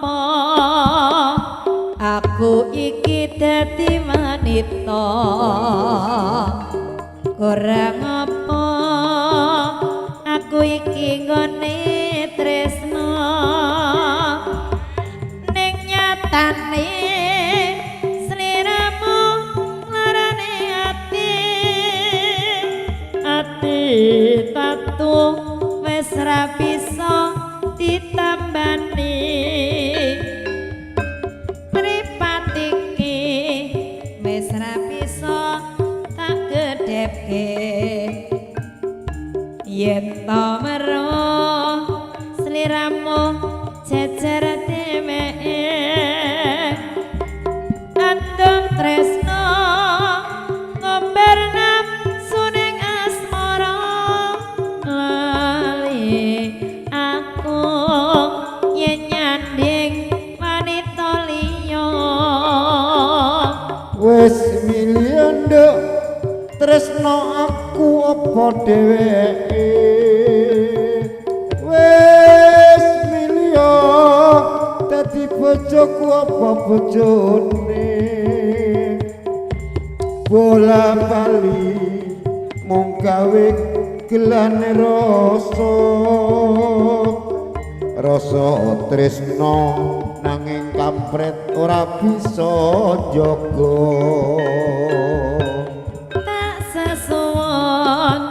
apa aku iki dadi wanita kurang apa aku iki nggone tresno ning nyatane sliramu larane ati tatu wis ra bisa ditambani mripat iki wis ra bisa tak gedheke yen to weruh sliramu jejer dheweke andung tresno ngomber nafsu ning asmara lali aku yen nyanding wanita liya wis milih nduk tresno aku apa dheweke wis milih dadi bojoku apa bojone bola bali mung gawe gelane rasa tresno nanging kampret ora bisa jaga tak sesuwun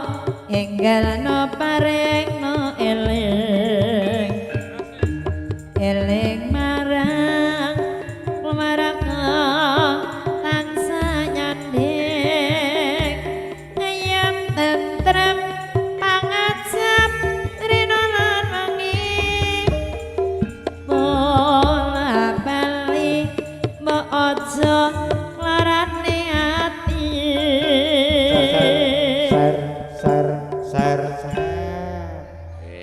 enggalno paringno eling eling marang tansah nyanding ayam tentrem pangajap rina lan wengi bola bali mbok aja larane ati ser